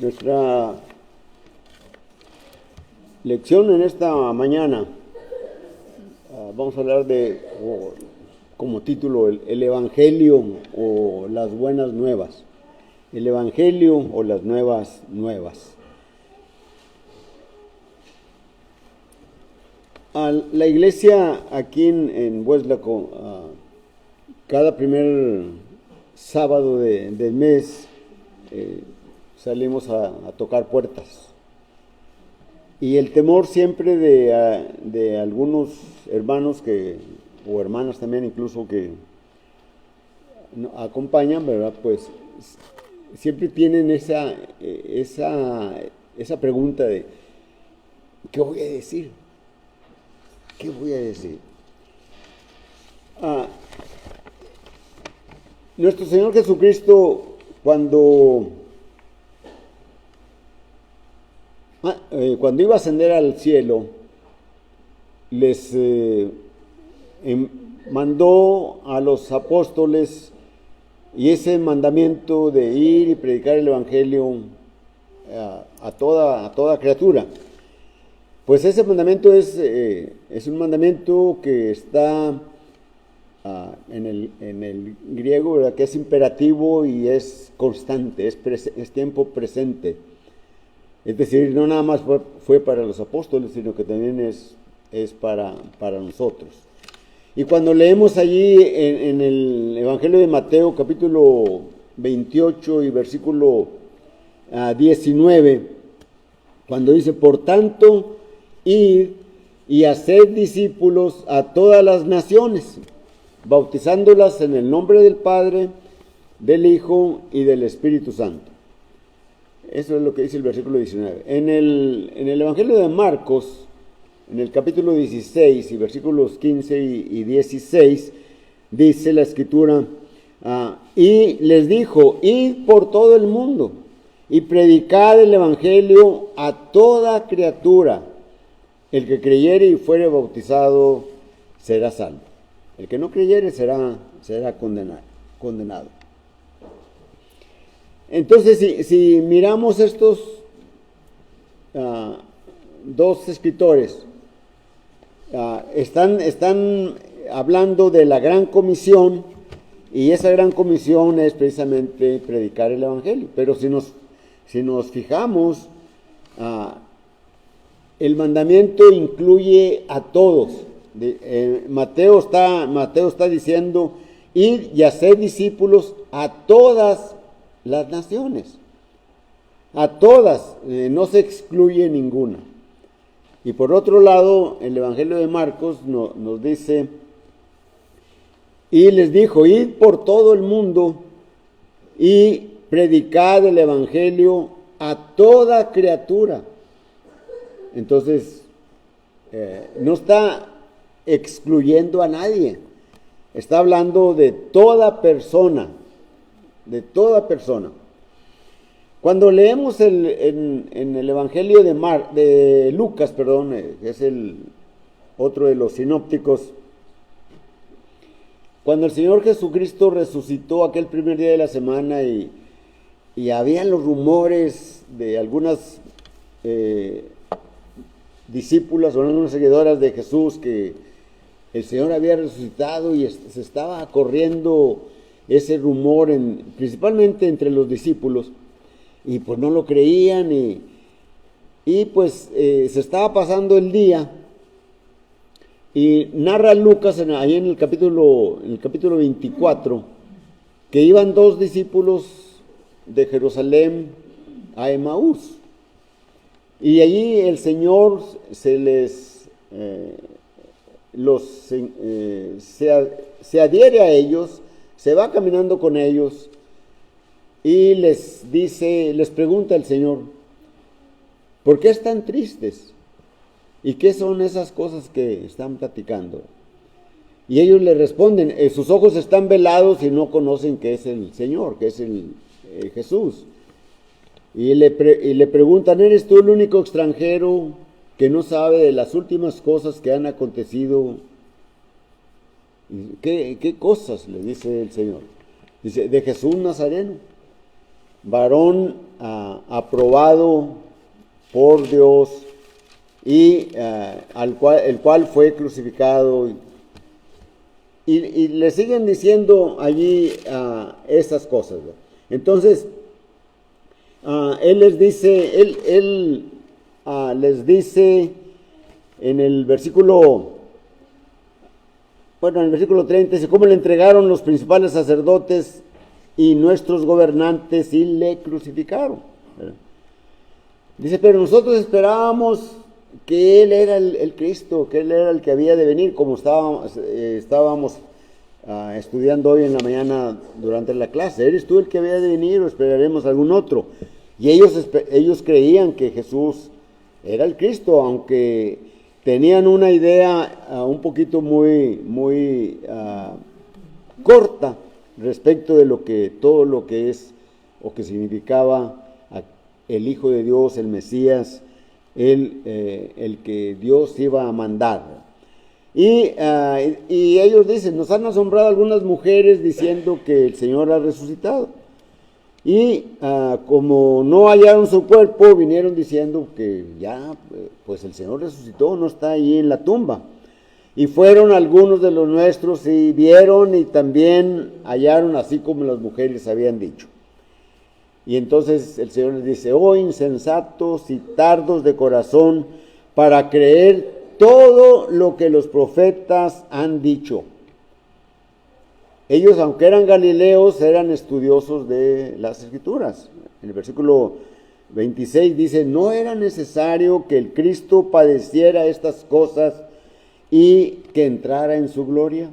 Nuestra lección en esta mañana, vamos a hablar como título, el Evangelio o las buenas nuevas. El Evangelio o las nuevas. La iglesia aquí en Hueslaco, cada primer sábado del mes, salimos a tocar puertas. Y el temor siempre de algunos hermanos o hermanas también incluso que acompañan, ¿verdad? Pues siempre tienen esa pregunta de ¿qué voy a decir? ¿Qué voy a decir? Nuestro Señor Jesucristo, cuando iba a ascender al cielo, les mandó a los apóstoles y ese mandamiento de ir y predicar el Evangelio a toda criatura. Pues ese mandamiento es un mandamiento que está en el griego, ¿verdad? Que es imperativo y es constante, es tiempo presente. Es decir, no nada más fue para los apóstoles, sino que también es para nosotros. Y cuando leemos allí en el Evangelio de Mateo, capítulo 28 y versículo 19, cuando dice, por tanto, id y haced discípulos a todas las naciones, bautizándolas en el nombre del Padre, del Hijo y del Espíritu Santo. Eso es lo que dice el versículo 19. En el Evangelio de Marcos, en el capítulo 16 y versículos 15 y 16, dice la Escritura, y les dijo, id por todo el mundo y predicad el Evangelio a toda criatura. El que creyere y fuere bautizado será salvo. El que no creyere será condenado. Entonces, si miramos estos dos escritores, están hablando de la gran comisión, y esa gran comisión es precisamente predicar el Evangelio. Pero si nos fijamos, el mandamiento incluye a todos. Mateo está diciendo, id y haced discípulos a todas las naciones, a todas, no se excluye ninguna. Y por otro lado, el Evangelio de Marcos nos dice, y les dijo, id por todo el mundo y predicad el Evangelio a toda criatura. Entonces, no está excluyendo a nadie, está hablando de toda persona. Cuando leemos en el Evangelio de Lucas, que es el otro de los sinópticos, cuando el Señor Jesucristo resucitó aquel primer día de la semana y habían los rumores de algunas discípulas o algunas seguidoras de Jesús que el Señor había resucitado y se estaba corriendo ese rumor principalmente entre los discípulos, y pues no lo creían y pues se estaba pasando el día, y narra Lucas ahí en el capítulo 24 que iban dos discípulos de Jerusalén a Emaús, y allí el Señor se adhiere a ellos, se va caminando con ellos y les pregunta el Señor, ¿por qué están tristes? ¿Y qué son esas cosas que están platicando? Y ellos le responden, sus ojos están velados y no conocen que es el Señor, que es el Jesús. Y le preguntan, ¿eres tú el único extranjero que no sabe de las últimas cosas que han acontecido? ¿Qué cosas? Le dice el Señor. Dice, de Jesús Nazareno. varón aprobado por Dios y el cual fue crucificado. Y le siguen diciendo allí estas cosas, ¿no? Entonces, él les dice, les dice en el versículo 30, dice, ¿cómo le entregaron los principales sacerdotes y nuestros gobernantes y le crucificaron? ¿Verdad? Dice, pero nosotros esperábamos que Él era el Cristo, que Él era el que había de venir, como estábamos estudiando hoy en la mañana durante la clase. ¿Eres tú el que había de venir o esperaremos algún otro? Y ellos creían que Jesús era el Cristo, aunque tenían una idea un poquito muy corta respecto de todo lo que es o que significaba el Hijo de Dios, el Mesías, el que Dios iba a mandar. Y ellos dicen, nos han asombrado algunas mujeres diciendo que el Señor ha resucitado. Y como no hallaron su cuerpo, vinieron diciendo que ya, pues el Señor resucitó, no está ahí en la tumba. Y fueron algunos de los nuestros y vieron y también hallaron así como las mujeres habían dicho. Y entonces el Señor les dice, oh insensatos y tardos de corazón para creer todo lo que los profetas han dicho. Ellos, aunque eran galileos, eran estudiosos de las Escrituras. En el versículo 26 dice, no era necesario que el Cristo padeciera estas cosas y que entrara en su gloria.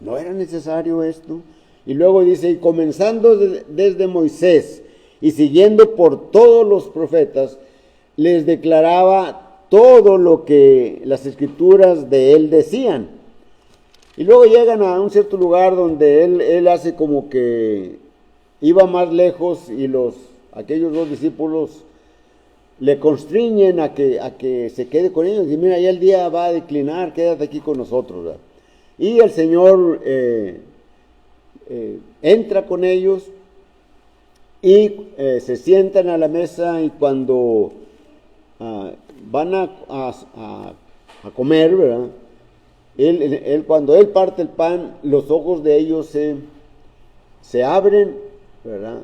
No era necesario esto. Y luego dice, y comenzando desde Moisés y siguiendo por todos los profetas, les declaraba todo lo que las Escrituras de él decían. Y luego llegan a un cierto lugar donde él hace como que iba más lejos y aquellos dos discípulos le constriñen a que se quede con ellos. Y mira, ya el día va a declinar, quédate aquí con nosotros, ¿verdad? Y el Señor entra con ellos y se sientan a la mesa, y cuando van a comer, ¿verdad? Cuando él parte el pan, los ojos de ellos se abren, ¿verdad?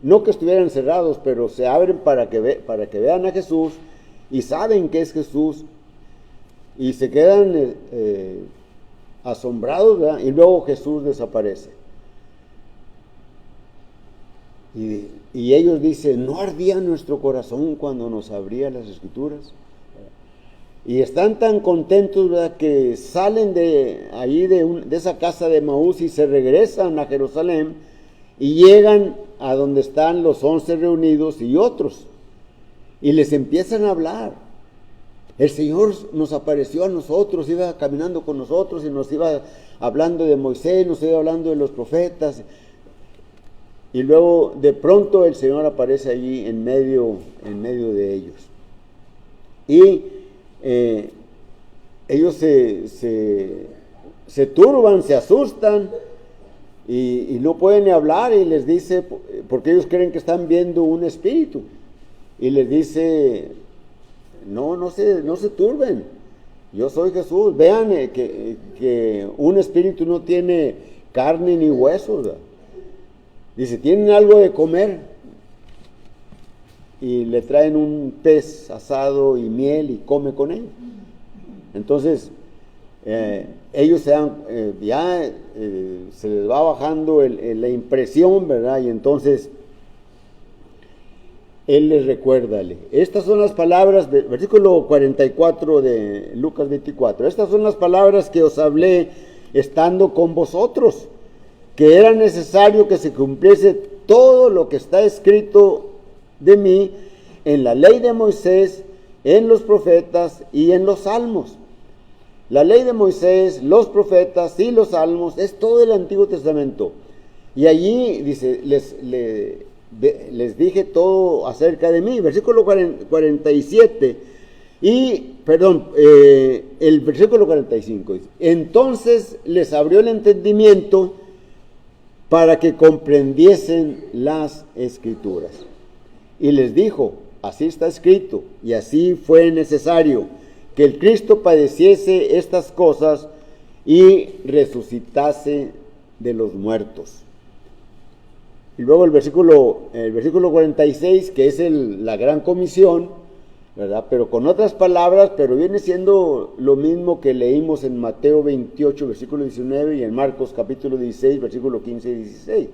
No que estuvieran cerrados, pero se abren para que vean a Jesús y saben que es Jesús y se quedan asombrados, ¿verdad? Y luego Jesús desaparece. Y ellos dicen, ¿no ardía nuestro corazón cuando nos abría las Escrituras? Y están tan contentos, ¿verdad?, que salen de allí de esa casa de Maús y se regresan a Jerusalén y llegan a donde están los 11 reunidos y otros. Y les empiezan a hablar. El Señor nos apareció a nosotros, iba caminando con nosotros y nos iba hablando de Moisés, nos iba hablando de los profetas. Y luego de pronto el Señor aparece allí en medio de ellos. Y ellos se turban, se asustan y no pueden ni hablar, y les dice, porque ellos creen que están viendo un espíritu, y les dice, no se turben, yo soy Jesús. Vean que un espíritu no tiene carne ni huesos, ¿verdad? Dice, ¿tienen algo de comer? Y le traen un pez asado y miel y come con ellos. Entonces, ellos se les va bajando la impresión, ¿verdad? Y entonces, Él les recuerda, estas son las palabras, versículo 44 de Lucas 24, estas son las palabras que os hablé estando con vosotros, que era necesario que se cumpliese todo lo que está escrito de mí en la ley de Moisés, en los profetas y en los salmos. La ley de Moisés, los profetas y los salmos es todo el Antiguo Testamento. Y allí dice, les dije todo acerca de mí. Versículo 47, el versículo 45 dice, entonces les abrió el entendimiento para que comprendiesen las Escrituras. Y les dijo: así está escrito, y así fue necesario, que el Cristo padeciese estas cosas y resucitase de los muertos. Y luego el versículo 46, que es la gran comisión, ¿verdad? Pero con otras palabras, pero viene siendo lo mismo que leímos en Mateo 28, versículo 19, y en Marcos capítulo 16, versículo 15 y 16.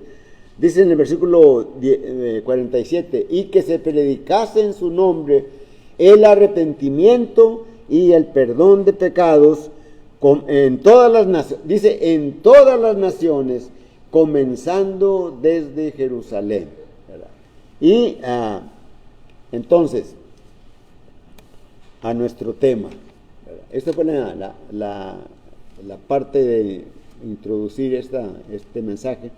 Dice en el versículo 47, y que se predicase en su nombre el arrepentimiento y el perdón de pecados en todas las naciones, dice, en todas las naciones, comenzando desde Jerusalén, ¿verdad? Y entonces, a nuestro tema, ¿verdad? Esta fue la parte de introducir este mensaje.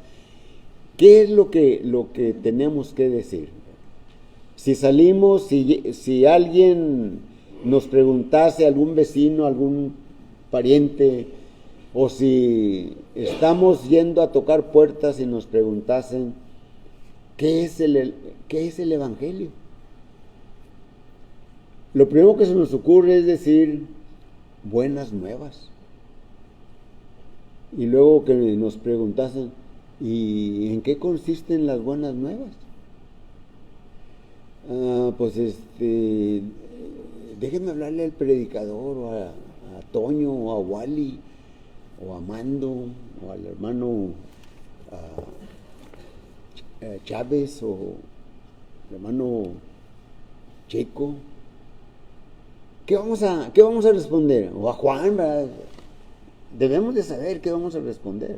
¿Qué es lo que tenemos que decir? Si salimos, si alguien nos preguntase, algún vecino, algún pariente, o si estamos yendo a tocar puertas y nos preguntasen, ¿qué es el Evangelio? Lo primero que se nos ocurre es decir, buenas nuevas. Y luego que nos preguntasen, ¿y en qué consisten las buenas nuevas? Pues déjenme hablarle al predicador, o a Toño, o a Wally, o a Mando, o al hermano Chávez, o al hermano Checo. ¿Qué vamos a responder? O a Juan, ¿verdad? Debemos de saber qué vamos a responder.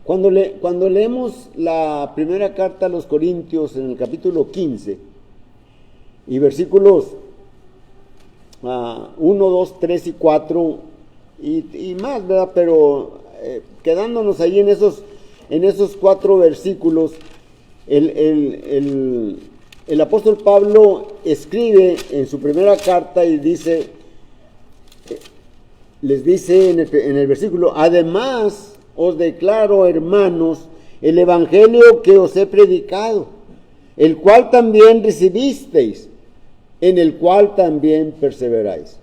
Cuando leemos la primera carta a los Corintios en el capítulo 15 y versículos 1, 2, 3 y 4 y más, ¿verdad? Pero quedándonos ahí en esos 4 versículos, el apóstol Pablo escribe en su primera carta y les dice en el versículo: además os declaro, hermanos, el evangelio que os he predicado, el cual también recibisteis, en el cual también perseveráis,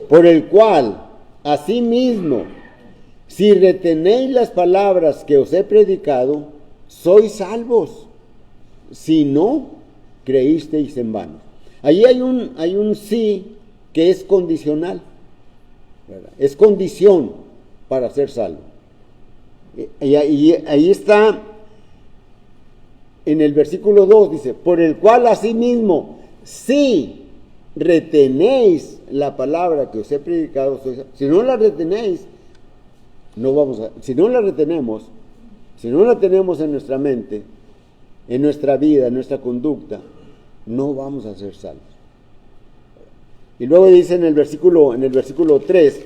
por el cual, asimismo, si retenéis las palabras que os he predicado, sois salvos, si no creísteis en vano. Allí hay un sí que es condicional, ¿verdad? Es condición para ser salvo. Y ahí está en el versículo 2, dice: por el cual asimismo, si retenéis la palabra que os he predicado, si no la retenéis, si no la retenemos, si no la tenemos en nuestra mente, en nuestra vida, en nuestra conducta, no vamos a ser salvos. Y luego dice en el versículo 3,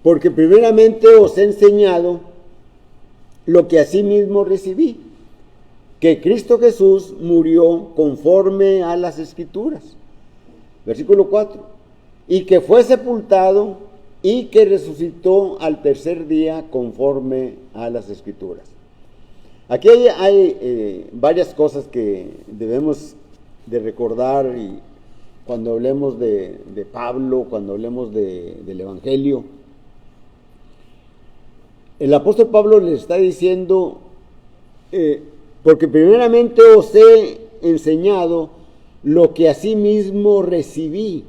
porque primeramente os he enseñado lo que asimismo recibí, que Cristo Jesús murió conforme a las Escrituras. Versículo 4, y que fue sepultado y que resucitó al tercer día conforme a las Escrituras. Aquí hay varias cosas que debemos de recordar y cuando hablemos de Pablo, cuando hablemos del Evangelio. El apóstol Pablo les está diciendo, porque primeramente os he enseñado lo que asimismo recibí.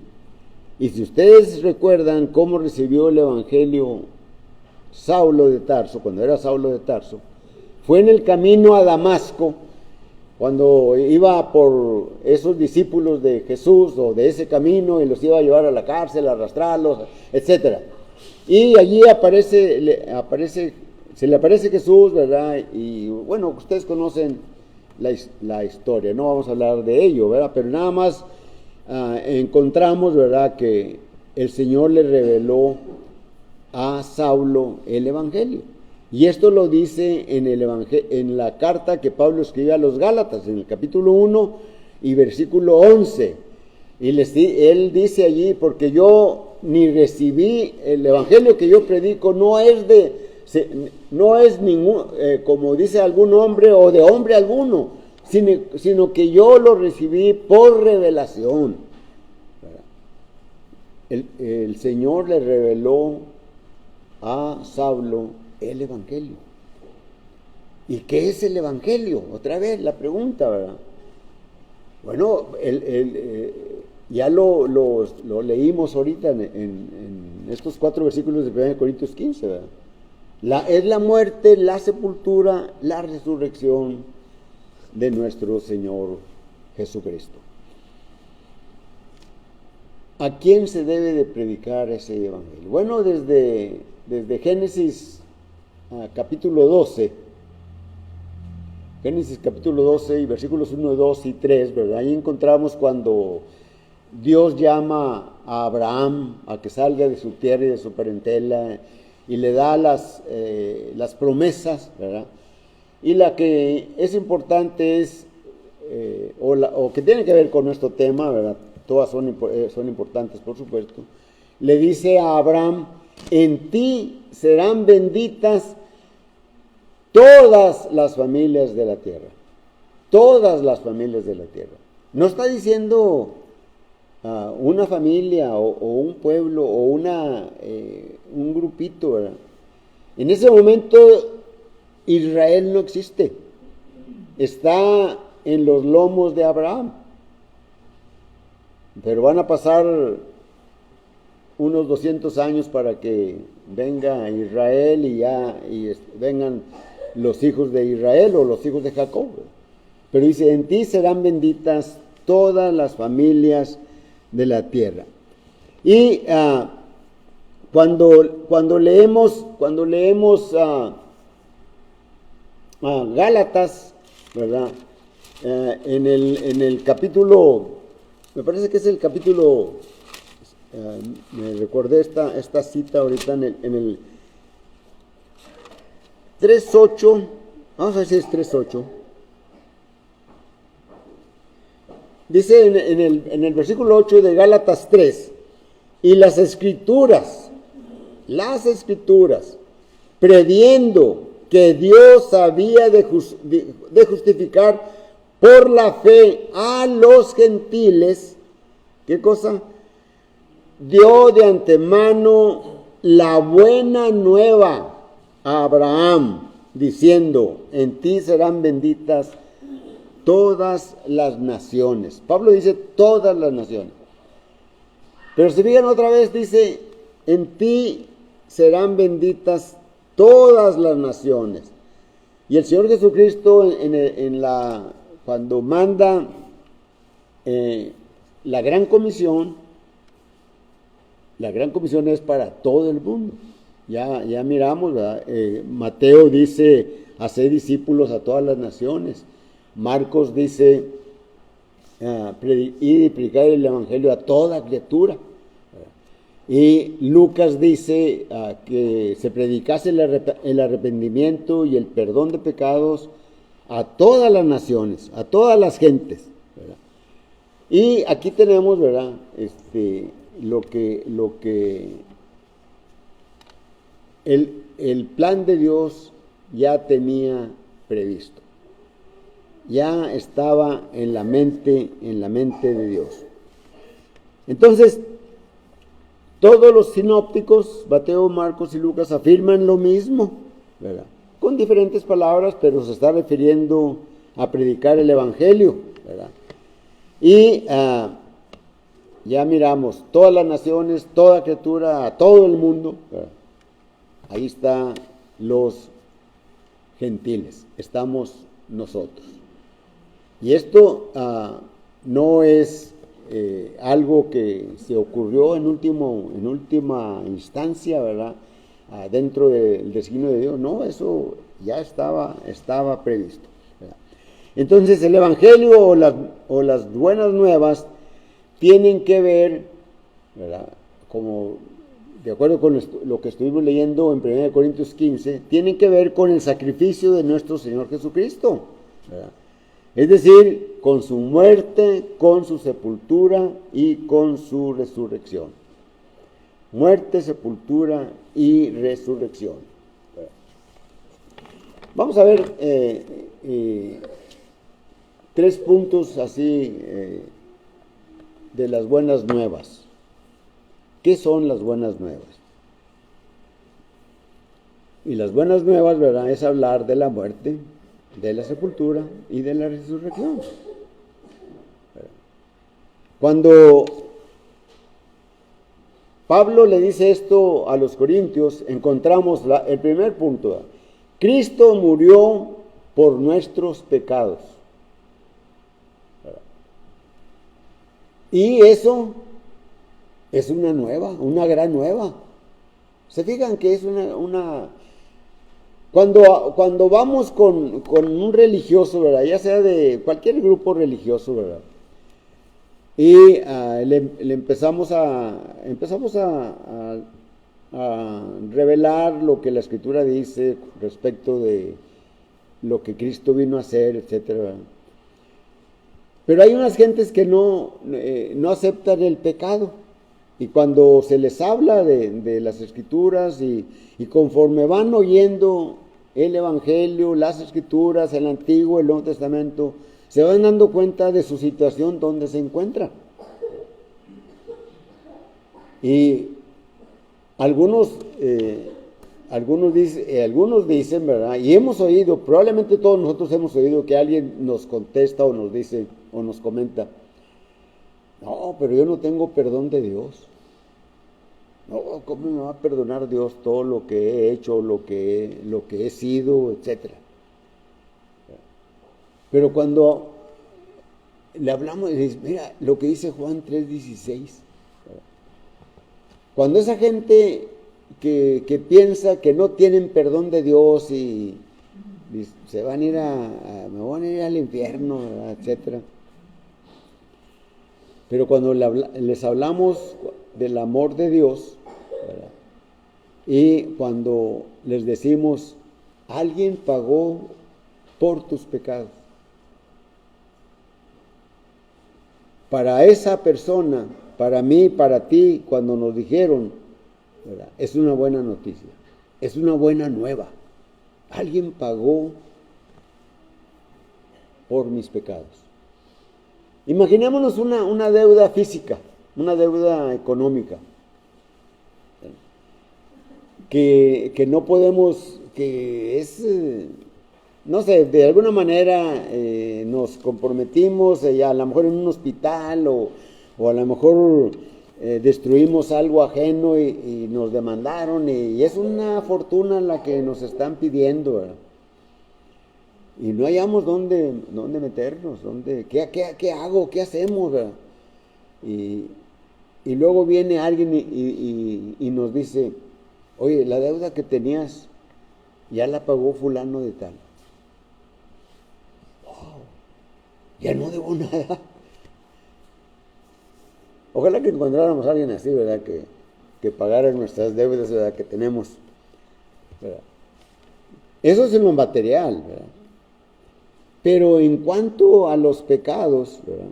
Y si ustedes recuerdan cómo recibió el Evangelio Saulo de Tarso, cuando era Saulo de Tarso, fue en el camino a Damasco, cuando iba por esos discípulos de Jesús o de ese camino y los iba a llevar a la cárcel, a arrastrarlos, etcétera. Y allí se le aparece Jesús, ¿verdad? Y bueno, ustedes conocen la historia, no vamos a hablar de ello, ¿verdad? Pero nada más encontramos, ¿verdad?, que el Señor le reveló a Saulo el Evangelio. Y esto lo dice en la carta que Pablo escribe a los Gálatas, en el capítulo 1 y versículo 11. Y él dice allí: porque yo ni recibí, el evangelio que yo predico no es ningún, como dice algún hombre o de hombre alguno, sino que yo lo recibí por revelación. El Señor le reveló a Saulo el evangelio. ¿Y qué es el evangelio? Otra vez la pregunta, ¿verdad? Bueno, ya lo leímos ahorita en estos 4 versículos de 1 Corintios 15, ¿verdad? Es la muerte, la sepultura, la resurrección de nuestro Señor Jesucristo. ¿A quién se debe de predicar ese evangelio? Bueno, desde Génesis capítulo 12, Génesis capítulo 12 y versículos 1, 2 y 3, ¿verdad? Ahí encontramos cuando Dios llama a Abraham a que salga de su tierra y de su parentela y le da las promesas, ¿verdad? Y la que es importante es, o que tiene que ver con nuestro tema, ¿verdad? Todas son importantes, por supuesto. Le dice a Abraham: en ti serán benditas todas las familias de la tierra. Todas las familias de la tierra. No está diciendo una familia o un pueblo o un grupito, ¿verdad? En ese momento Israel no existe. Está en los lomos de Abraham. Pero van a pasar unos 200 años para que venga Israel y vengan los hijos de Israel o los hijos de Jacob. Pero dice: en ti serán benditas todas las familias de la tierra. Y cuando leemos Gálatas, ¿verdad? En el capítulo, me parece que es el capítulo, me recordé esta cita ahorita en el 3:8, vamos a ver si es 3:8. Dice en el versículo 8 de Gálatas 3: y las escrituras, previendo que Dios había de justificar por la fe a los gentiles, ¿qué cosa? Dio de antemano la buena nueva a Abraham, diciendo: en ti serán benditas todas las naciones. Pablo dice todas las naciones. Pero si fijan otra vez, dice: en ti serán benditas todas las naciones. Y el Señor Jesucristo cuando manda la gran comisión es para todo el mundo. Ya miramos, ¿verdad? Mateo dice: hacer discípulos a todas las naciones. Marcos dice: ir y predicar el evangelio a toda criatura. Y Lucas dice que se predicase el arrepentimiento y el perdón de pecados a todas las naciones, a todas las gentes, ¿verdad? Y aquí tenemos, ¿verdad? Lo que el plan de Dios ya tenía previsto. Ya estaba en la mente de Dios. Entonces, todos los sinópticos, Mateo, Marcos y Lucas, afirman lo mismo, ¿verdad? Con diferentes palabras, pero se está refiriendo a predicar el evangelio, ¿verdad? Y ya miramos, todas las naciones, toda criatura, a todo el mundo, ¿verdad? Ahí están los gentiles, estamos nosotros. Y esto no es algo que se ocurrió en última instancia, ¿verdad? Dentro del designio de Dios. No, eso ya estaba previsto, ¿verdad? Entonces el evangelio o las buenas nuevas tienen que ver, ¿verdad? Como de acuerdo con lo que estuvimos leyendo en 1 Corintios 15, tienen que ver con el sacrificio de nuestro Señor Jesucristo, ¿verdad? Es decir, con su muerte, con su sepultura y con su resurrección. muerte, sepultura y resurrección. Vamos a ver 3 puntos así de las buenas nuevas. ¿Qué son las buenas nuevas? Y las buenas nuevas, ¿verdad?, es hablar de la muerte, de la sepultura y de la resurrección. Cuando Pablo le dice esto a los corintios, encontramos el primer punto. Cristo murió por nuestros pecados. Y eso es una gran nueva. ¿Se fijan que es una... Cuando vamos con un religioso, ¿verdad?, ya sea de cualquier grupo religioso, ¿verdad?, y le empezamos a revelar lo que la Escritura dice respecto de lo que Cristo vino a hacer, etcétera. Pero hay unas gentes que no aceptan el pecado, y cuando se les habla de las Escrituras y conforme van oyendo el Evangelio, las Escrituras, el Antiguo, el Nuevo Testamento, se van dando cuenta de su situación donde se encuentra. Y algunos dicen, ¿verdad? Y hemos oído, probablemente todos nosotros hemos oído que alguien nos contesta o nos dice o nos comenta: no, pero yo no tengo perdón de Dios. No, ¿cómo me va a perdonar Dios todo lo que he hecho, lo que he sido, etcétera? Pero cuando le hablamos, dice, mira lo que dice Juan 3:16. Cuando esa gente que piensa que no tienen perdón de Dios y se van a ir me van a ir al infierno, etcétera. Pero cuando les hablamos del amor de Dios, ¿verdad?, y cuando les decimos, alguien pagó por tus pecados, para esa persona, para mí, para ti, cuando nos dijeron, ¿verdad?, es una buena noticia, es una buena nueva. Alguien pagó por mis pecados. Imaginémonos una deuda física, una deuda económica, que no podemos, que es... no sé, de alguna manera nos comprometimos, a lo mejor en un hospital o a lo mejor destruimos algo ajeno y nos demandaron y es una fortuna la que nos están pidiendo, ¿verdad? Y no hallamos dónde meternos, ¿qué hago? ¿Qué hacemos? ¿Verdad? Y luego viene alguien y nos dice, oye, la deuda que tenías ya la pagó fulano de tal. Ya no debo nada. Ojalá que encontráramos a alguien así, ¿verdad?, que pagara nuestras deudas, ¿verdad?, que tenemos, ¿verdad? Eso es en lo material, ¿verdad? Pero en cuanto a los pecados, ¿verdad?,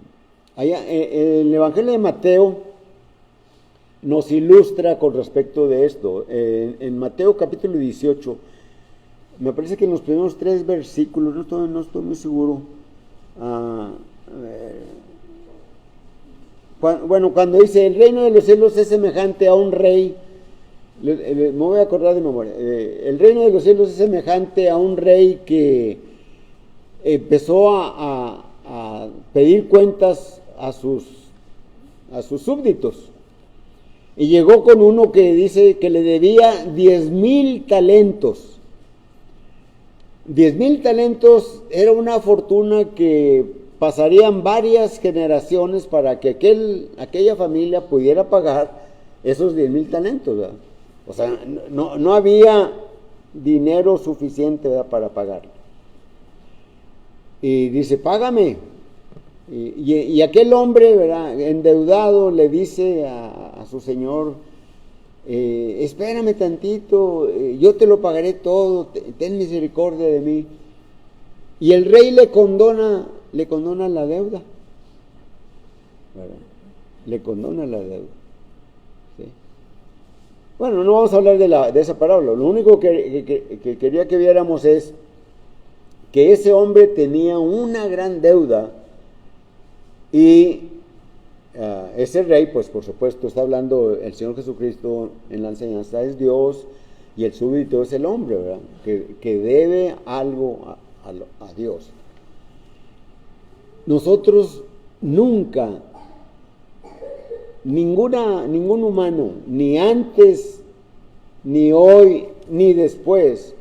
allá, el Evangelio de Mateo nos ilustra con respecto de esto. En Mateo capítulo 18, me parece que en los primeros 3 versículos, no estoy muy seguro. Cuando dice, el reino de los cielos es semejante a un rey, me voy a acordar de memoria, el reino de los cielos es semejante a un rey que empezó a pedir cuentas a sus súbditos, y llegó con uno que dice que le debía 10,000 talentos. 10,000 talentos era una fortuna que pasarían varias generaciones para que aquella familia pudiera pagar esos 10,000 talentos, ¿verdad? O sea, no había dinero suficiente, ¿verdad?, para pagarlo. Y dice, págame. Y aquel hombre, ¿verdad?, endeudado, le dice a su señor, espérame tantito, yo te lo pagaré todo, ten misericordia de mí. Y el rey le condona la deuda, ¿verdad? Le condona la deuda, ¿sí? Bueno, no vamos a hablar de esa parábola. Lo único que quería que viéramos es que ese hombre tenía una gran deuda y ese rey, pues por supuesto, está hablando el Señor Jesucristo en la enseñanza, es Dios, y el súbdito es el hombre, ¿verdad? Que debe algo a Dios. Nosotros nunca, ningún humano, ni antes, ni hoy, ni después,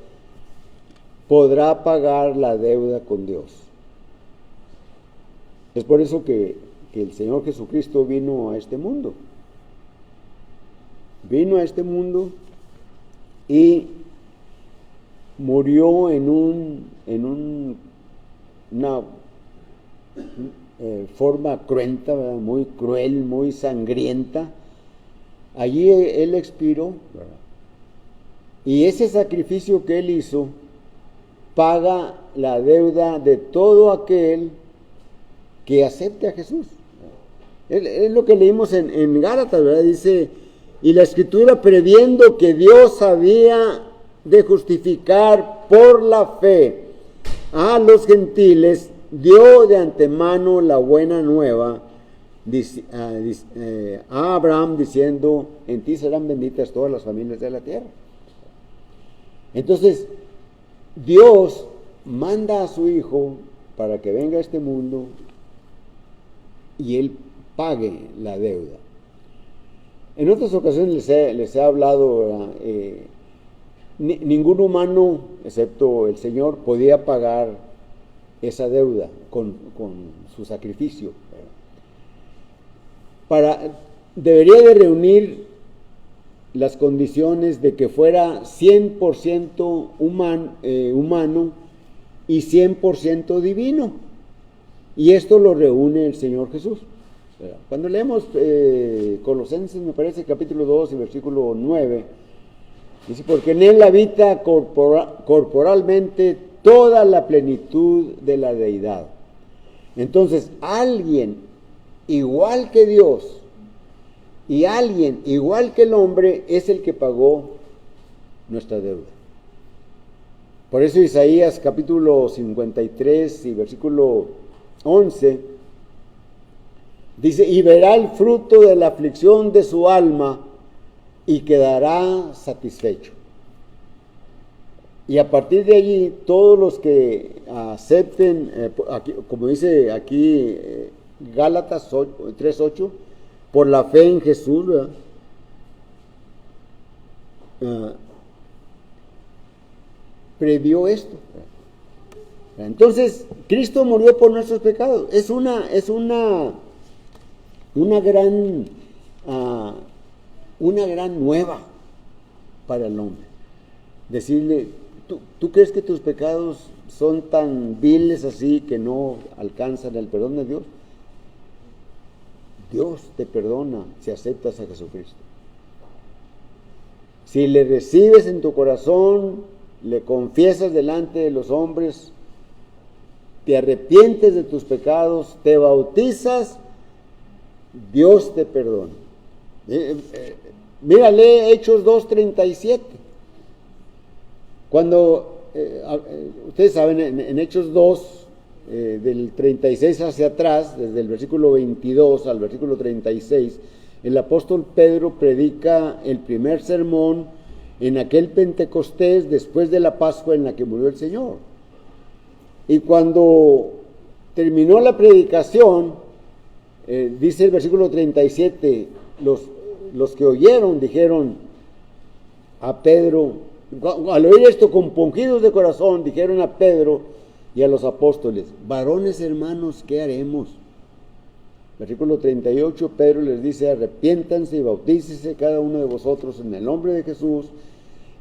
podrá pagar la deuda con Dios. Es por eso que el Señor Jesucristo vino a este mundo. Vino a este mundo y murió en una forma cruenta, ¿verdad? Muy cruel, muy sangrienta. Allí Él expiró, ¿verdad? Y ese sacrificio que Él hizo paga la deuda de todo aquel que acepte a Jesús. Es lo que leímos en Gálatas, ¿verdad? Dice, y la Escritura, previendo que Dios había de justificar por la fe a los gentiles, dio de antemano la buena nueva a Abraham, diciendo, en ti serán benditas todas las familias de la tierra. Entonces, Dios manda a su Hijo para que venga a este mundo y Él pague la deuda. En otras ocasiones les he hablado, ningún humano, excepto el Señor, podía pagar esa deuda con su sacrificio. Debería de reunir las condiciones de que fuera 100% humano y 100% divino. Y esto lo reúne el Señor Jesús. Cuando leemos Colosenses, me parece, capítulo 2 y versículo 9, dice, porque en Él habita corporalmente toda la plenitud de la deidad. Entonces, alguien igual que Dios y alguien igual que el hombre es el que pagó nuestra deuda. Por eso Isaías capítulo 53 y versículo 11 dice, y verá el fruto de la aflicción de su alma y quedará satisfecho. Y a partir de allí, todos los que acepten, como dice aquí Gálatas 3:8, por la fe en Jesús, previó esto. Entonces, Cristo murió por nuestros pecados. Es una gran nueva para el hombre. Decirle, ¿tú crees que tus pecados son tan viles así que no alcanzan el perdón de Dios? Dios te perdona si aceptas a Jesucristo. Si le recibes en tu corazón, le confiesas delante de los hombres, te arrepientes de tus pecados, te bautizas, Dios te perdona. Mírale Hechos 2:37. Cuando, ustedes saben, en Hechos 2, del 36 hacia atrás, desde el versículo 22 al versículo 36, el apóstol Pedro predica el primer sermón en aquel Pentecostés después de la Pascua en la que murió el Señor. Y cuando terminó la predicación, dice el versículo 37, los que oyeron dijeron a Pedro, al oír esto, compungidos de corazón, dijeron a Pedro y a los apóstoles, varones hermanos, ¿qué haremos? Versículo 38, Pedro les dice, arrepiéntanse y bautícese cada uno de vosotros en el nombre de Jesús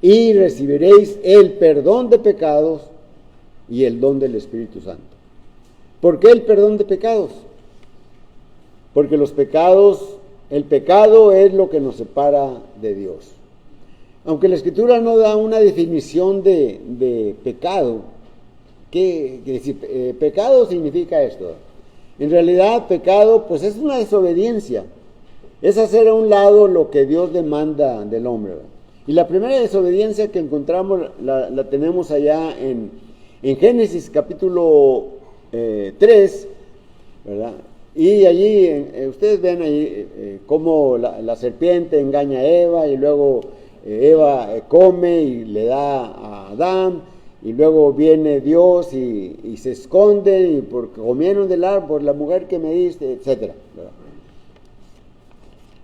y recibiréis el perdón de pecados y el don del Espíritu Santo. ¿Por qué el perdón de pecados? Porque el pecado es lo que nos separa de Dios. Aunque la Escritura no da una definición de pecado, ¿qué decir? Pecado significa esto. En realidad, pecado, pues es una desobediencia. Es hacer a un lado lo que Dios demanda del hombre, ¿verdad? Y la primera desobediencia que encontramos la tenemos allá en Génesis capítulo 3, ¿verdad? Y allí, ustedes ven ahí cómo la serpiente engaña a Eva, y luego Eva come y le da a Adán, y luego viene Dios y se esconde, y porque comieron del árbol, por la mujer que me diste, etcétera, ¿verdad?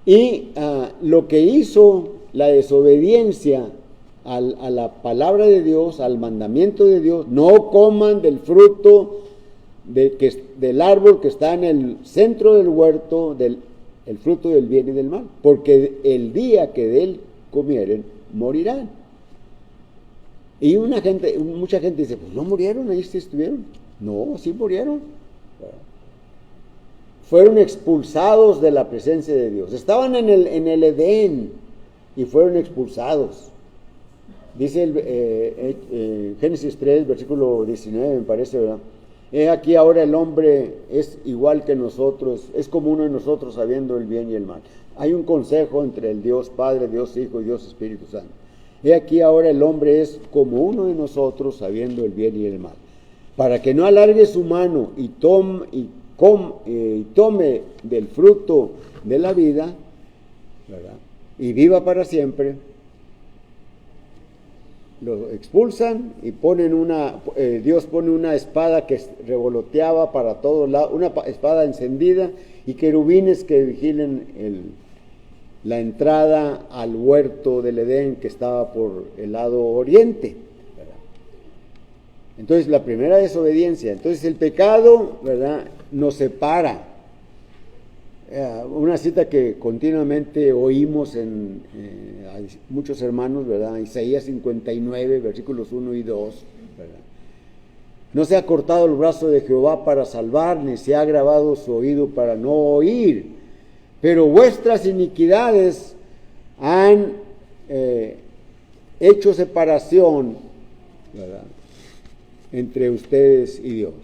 Y lo que hizo la desobediencia a la palabra de Dios, al mandamiento de Dios, no coman del fruto del árbol que está en el centro del huerto, el fruto del bien y del mal, porque el día que de él comieren, morirán. Y mucha gente dice, pues no murieron, ahí sí estuvieron. No, sí murieron. Fueron expulsados de la presencia de Dios. Estaban en el Edén y fueron expulsados. Dice Génesis 3, versículo 19, me parece, ¿verdad? He aquí ahora el hombre es igual que nosotros, es como uno de nosotros sabiendo el bien y el mal. Hay un consejo entre el Dios Padre, Dios Hijo y Dios Espíritu Santo. He aquí ahora el hombre es como uno de nosotros sabiendo el bien y el mal. Para que no alargue su mano y tome del fruto de la vida, ¿verdad? Y viva para siempre, lo expulsan y Dios pone una espada que revoloteaba para todos lados, una espada encendida, y querubines que vigilen la entrada al huerto del Edén que estaba por el lado oriente, ¿verdad? Entonces la primera desobediencia. Entonces el pecado, ¿verdad?, nos separa. Una cita que continuamente oímos a muchos hermanos, ¿verdad? Isaías 59, versículos 1 y 2, ¿verdad? No se ha cortado el brazo de Jehová para salvar, ni se ha agravado su oído para no oír, pero vuestras iniquidades han hecho separación, ¿verdad?, entre ustedes y Dios.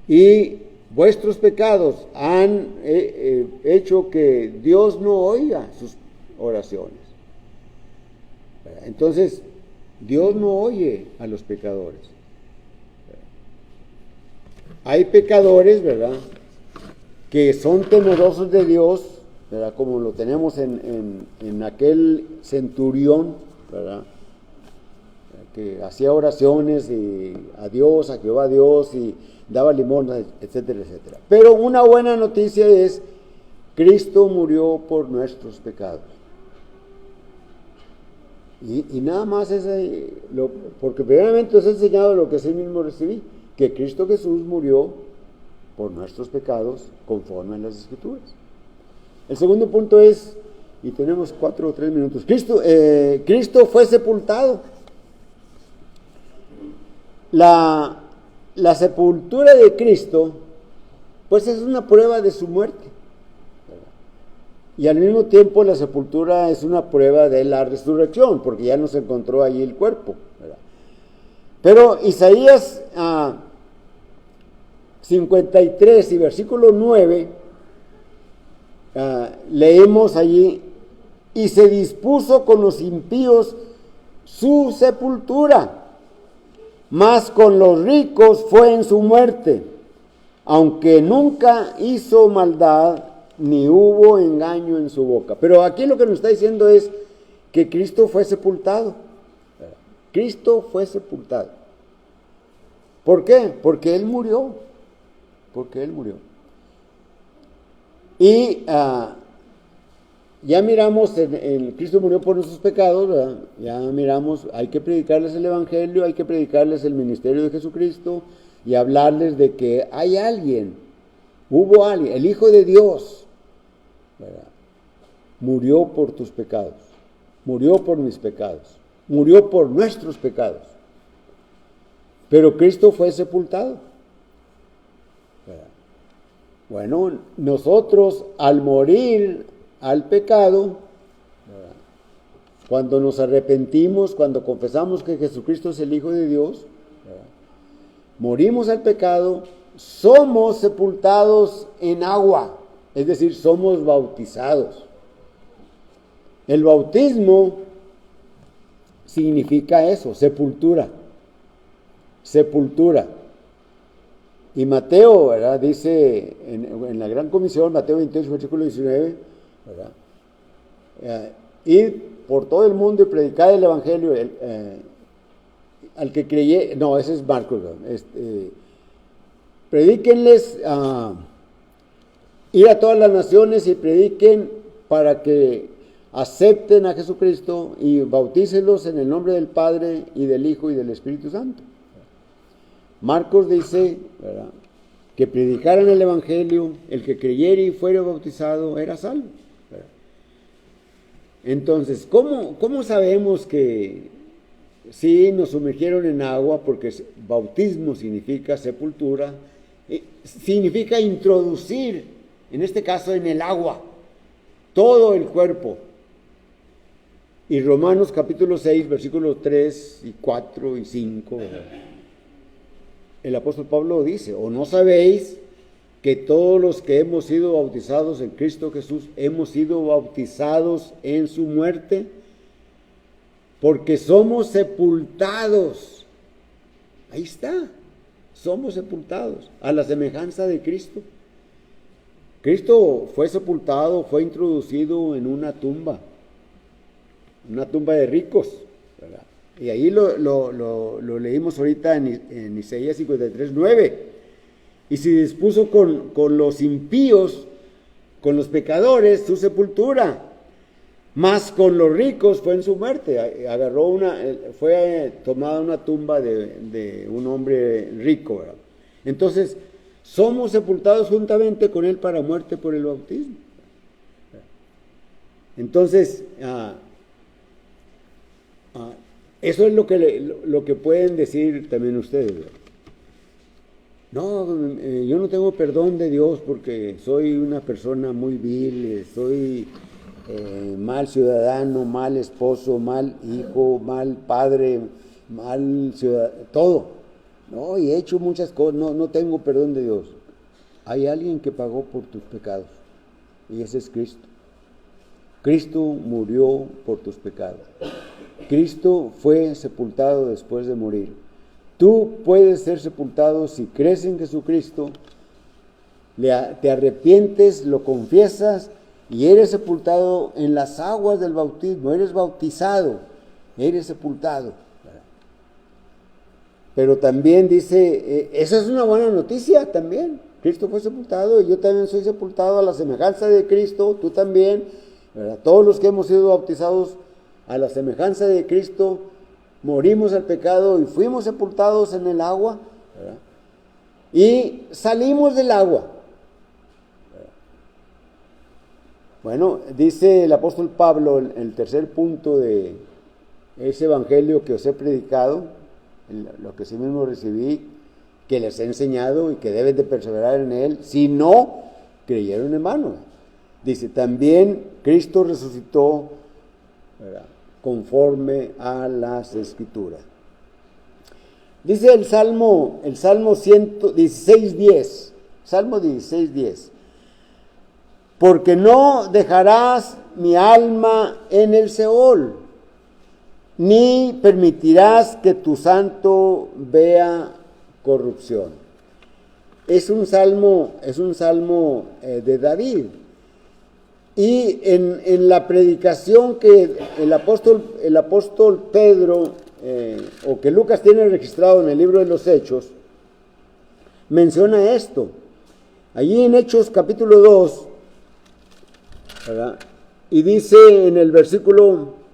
Y vuestros pecados han hecho que Dios no oiga sus oraciones. Entonces, Dios no oye a los pecadores. Hay pecadores, ¿verdad?, que son temerosos de Dios, ¿verdad?, como lo tenemos en aquel centurión, ¿verdad?, que hacía oraciones a Dios, a Jehová Dios, y daba limosnas, etcétera, etcétera. Pero una buena noticia es, Cristo murió por nuestros pecados. Y nada más porque primeramente os he enseñado lo que sí mismo recibí, que Cristo Jesús murió por nuestros pecados conforme a las Escrituras. El segundo punto es, y tenemos 4 o 3 minutos, Cristo fue sepultado. La sepultura de Cristo, pues es una prueba de su muerte, ¿verdad? Y al mismo tiempo la sepultura es una prueba de la resurrección, porque ya no se encontró allí el cuerpo, ¿verdad? Pero Isaías 53 y versículo 9, leemos allí, y se dispuso con los impíos su sepultura, mas con los ricos fue en su muerte, aunque nunca hizo maldad, ni hubo engaño en su boca. Pero aquí lo que nos está diciendo es que Cristo fue sepultado. Cristo fue sepultado. ¿Por qué? Porque Él murió. Porque Él murió. Y ya miramos, Cristo murió por nuestros pecados, ¿verdad? Ya miramos, hay que predicarles el Evangelio, hay que predicarles el ministerio de Jesucristo y hablarles de que hay alguien, hubo alguien, el Hijo de Dios, ¿verdad?, murió por tus pecados, murió por mis pecados, murió por nuestros pecados. Pero Cristo fue sepultado, ¿verdad? Bueno, nosotros al morir al pecado, ¿verdad?, cuando nos arrepentimos, cuando confesamos que Jesucristo es el Hijo de Dios, ¿verdad?, morimos al pecado, somos sepultados en agua, es decir, somos bautizados. El bautismo significa eso, sepultura. Sepultura. Y Mateo, ¿verdad?, dice en la Gran Comisión, Mateo 28, versículo 19, ¿verdad?, ir por todo el mundo y predicar el Evangelio al que creyere. No, ese es Marcos. Predíquenles, ir a todas las naciones y prediquen para que acepten a Jesucristo y bautícenlos en el nombre del Padre y del Hijo y del Espíritu Santo. Marcos dice, ¿verdad?, que predicaran el Evangelio, el que creyere y fuere bautizado era salvo, ¿verdad? Entonces, ¿cómo sabemos que sí nos sumergieron en agua? Porque bautismo significa sepultura, significa introducir, en este caso en el agua, todo el cuerpo. Y Romanos capítulo 6, versículos 3 y 4 y 5, ¿verdad?, el apóstol Pablo dice, ¿o no sabéis que todos los que hemos sido bautizados en Cristo Jesús hemos sido bautizados en su muerte? Porque somos sepultados. Ahí está, somos sepultados a la semejanza de Cristo. Cristo fue sepultado, fue introducido en una tumba de ricos, ¿verdad? Y ahí lo leímos ahorita en Isaías 53, 9. Y se dispuso con los impíos, con los pecadores, su sepultura. Mas con los ricos fue en su muerte. Fue tomada una tumba de un hombre rico, ¿verdad? Entonces, somos sepultados juntamente con él para muerte por el bautismo. Entonces, eso es lo que pueden decir también ustedes. No, yo no tengo perdón de Dios porque soy una persona muy vil, soy mal ciudadano, mal esposo, mal hijo, mal padre, mal ciudadano, todo. No, y he hecho muchas cosas, no tengo perdón de Dios. Hay alguien que pagó por tus pecados y ese es Cristo. Cristo murió por tus pecados. Cristo fue sepultado después de morir. Tú puedes ser sepultado si crees en Jesucristo, te arrepientes, lo confiesas y eres sepultado en las aguas del bautismo, eres bautizado, eres sepultado. Pero también dice, esa es una buena noticia también. Cristo fue sepultado y yo también soy sepultado a la semejanza de Cristo, tú también, ¿verdad? Todos los que hemos sido bautizados a la semejanza de Cristo, morimos al pecado y fuimos sepultados en el agua, ¿verdad?, y salimos del agua, ¿verdad? Bueno, dice el apóstol Pablo, el tercer punto de ese evangelio que os he predicado, lo que sí mismo recibí, que les he enseñado y que deben de perseverar en él, si no creyeron en vano. Dice, también Cristo resucitó, ¿verdad?, conforme a las Escrituras. Dice el Salmo 16:10, Salmo 16:10, porque no dejarás mi alma en el Seol, ni permitirás que tu santo vea corrupción. Es un salmo de David. Y en la predicación que el apóstol Pedro, o que Lucas tiene registrado en el libro de los Hechos, menciona esto. Allí en Hechos capítulo 2, ¿verdad?, y dice en el versículo...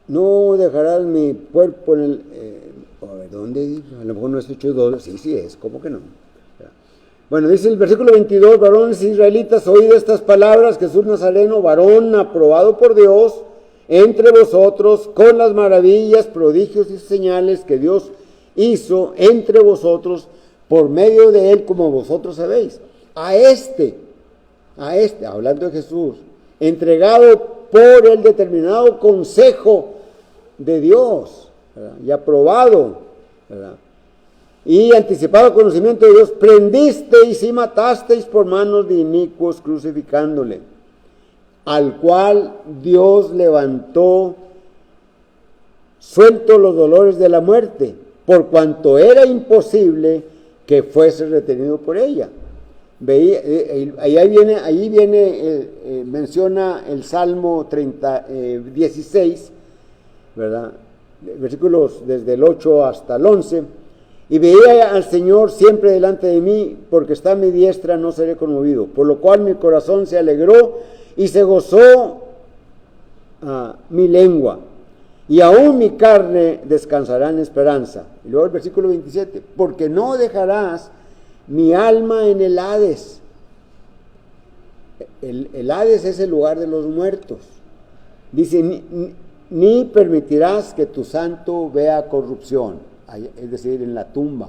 no dejarás mi cuerpo en el... a ver, ¿dónde? A lo mejor no es Hechos 2, sí es, ¿cómo que no? Bueno, dice el versículo 22, varones israelitas, oíd estas palabras, Jesús Nazareno, varón aprobado por Dios, entre vosotros, con las maravillas, prodigios y señales que Dios hizo entre vosotros, por medio de él, como vosotros sabéis. A este, hablando de Jesús, entregado por el determinado consejo de Dios, ¿verdad? Y aprobado, ¿verdad? Y anticipado conocimiento de Dios, prendisteis y matasteis por manos de inicuos crucificándole, al cual Dios levantó suelto los dolores de la muerte, por cuanto era imposible que fuese retenido por ella. Ahí viene menciona el Salmo 16, ¿verdad? Versículos desde el 8 hasta el 11. Y veía al Señor siempre delante de mí, porque está a mi diestra, no seré conmovido. Por lo cual mi corazón se alegró y se gozó mi lengua. Y aún mi carne descansará en esperanza. Y luego el versículo 27. Porque no dejarás mi alma en el Hades. El Hades es el lugar de los muertos. Dice, ni permitirás que tu santo vea corrupción. Es decir, en la tumba.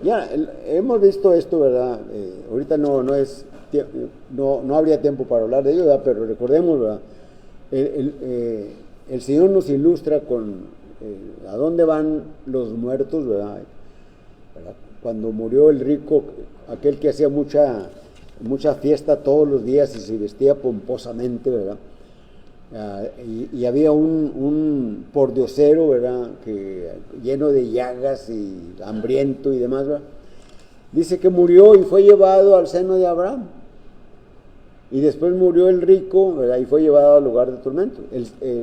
Ya hemos visto esto, ¿verdad? Ahorita no habría tiempo para hablar de ello, ¿verdad? Pero recordemos, ¿verdad? El Señor nos ilustra con a dónde van los muertos, ¿verdad? Cuando murió el rico, aquel que hacía mucha fiesta todos los días y se vestía pomposamente, ¿verdad? Y había un pordiosero, ¿verdad? Lleno de llagas y hambriento y demás, ¿verdad? Dice que murió y fue llevado al seno de Abraham. Y después murió el rico, ¿verdad? Y fue llevado al lugar de tormento.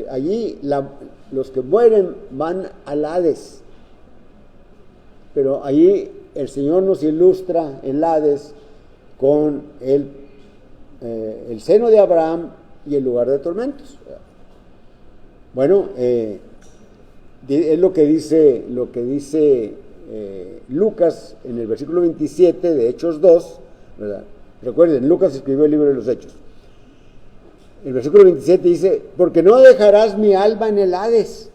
Allí los que mueren van al Hades. Pero allí el Señor nos ilustra el Hades con el seno de Abraham y el lugar de tormentos. Bueno, es lo que dice Lucas en el versículo 27 de Hechos 2, ¿verdad? Recuerden, Lucas escribió el libro de los Hechos. El versículo 27 dice, porque no dejarás mi alma en el Hades,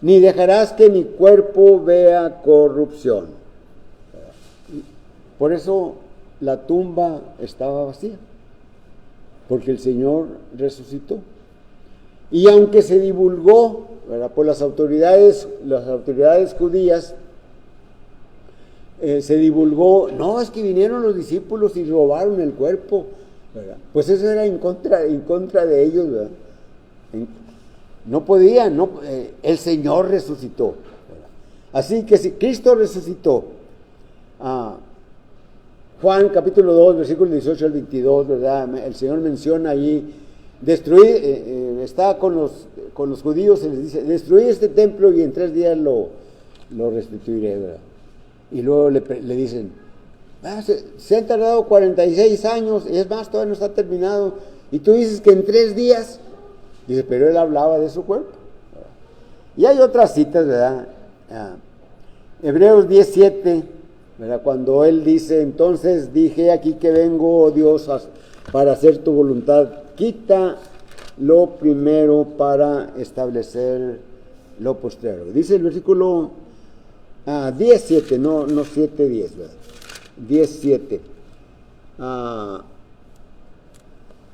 ni dejarás que mi cuerpo vea corrupción. Por eso la tumba estaba vacía, porque el Señor resucitó. Y aunque se divulgó, ¿verdad?, por las autoridades judías, se divulgó, no, es que vinieron los discípulos y robaron el cuerpo, ¿verdad? Pues eso era en contra de ellos, ¿verdad? No podían, el Señor resucitó, ¿verdad? Así que si Cristo resucitó, Juan capítulo 2, versículos 18 al 22, ¿verdad? El Señor menciona allí, está con los judíos y les dice, destruí este templo y en 3 días lo restituiré, ¿verdad? Y luego le dicen, se han tardado 46 años, y es más, todavía no está terminado, y tú dices que en 3 días, dice, pero él hablaba de su cuerpo. Y hay otras citas, ¿verdad? Hebreos 10:7, ¿verdad? Cuando él dice, entonces dije, aquí que vengo, oh Dios, para hacer tu voluntad, quita lo primero para establecer lo postrero. Dice el versículo 10:7, no 7:10, ¿verdad? 10:7.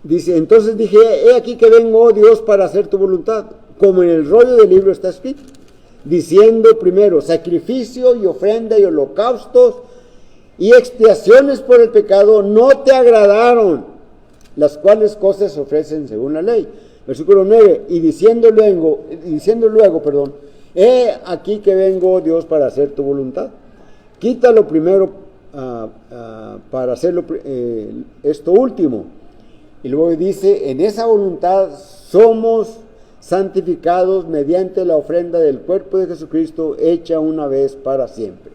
Dice, entonces dije, he aquí que vengo, oh Dios, para hacer tu voluntad, como en el rollo del libro está escrito, diciendo primero, sacrificio y ofrenda y holocaustos y expiaciones por el pecado no te agradaron, las cuales cosas se ofrecen según la ley. Versículo 9, y diciendo luego, he aquí que vengo, Dios, para hacer tu voluntad. Quítalo primero para hacerlo esto último. Y luego dice, en esa voluntad somos santificados mediante la ofrenda del cuerpo de Jesucristo hecha una vez para siempre.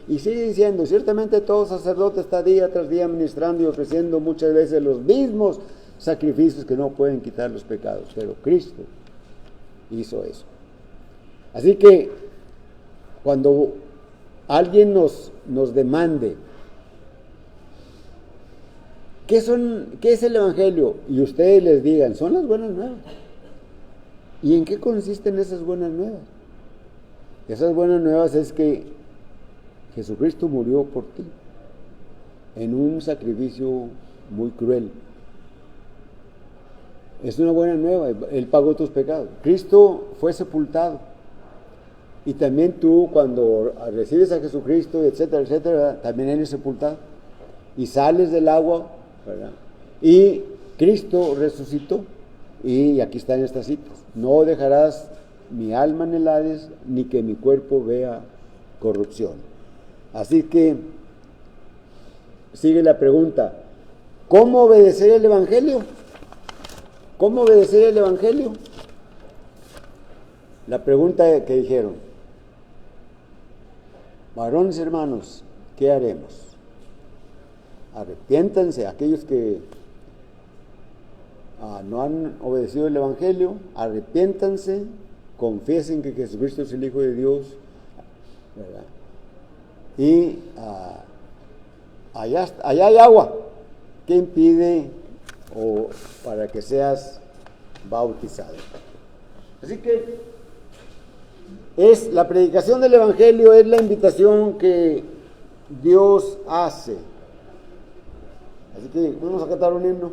Y sigue diciendo, ciertamente todo sacerdote está día tras día ministrando y ofreciendo muchas veces los mismos sacrificios que no pueden quitar los pecados, pero Cristo hizo eso. Así que cuando alguien nos demande, ¿qué es el Evangelio? Y ustedes les digan, son las buenas nuevas. ¿Y en qué consisten esas buenas nuevas? Esas buenas nuevas es que Jesucristo murió por ti en un sacrificio muy cruel. Es una buena nueva, Él pagó tus pecados. Cristo fue sepultado. Y también tú, cuando recibes a Jesucristo, etcétera, etcétera, también Él es sepultado. Y sales del agua, ¿verdad? Y Cristo resucitó. Y aquí están estas citas: no dejarás mi alma en el Hades, ni que mi cuerpo vea corrupción. Así que sigue la pregunta: ¿cómo obedecer el Evangelio? ¿Cómo obedecer el Evangelio? La pregunta que dijeron: varones hermanos, ¿qué haremos? Arrepiéntanse aquellos que no han obedecido el Evangelio, arrepiéntanse, confiesen que Jesucristo es el Hijo de Dios, ¿verdad? Y allá hay agua. ¿Qué impide para que seas bautizado? Así que la predicación del Evangelio es la invitación que Dios hace. Así que vamos a cantar un himno.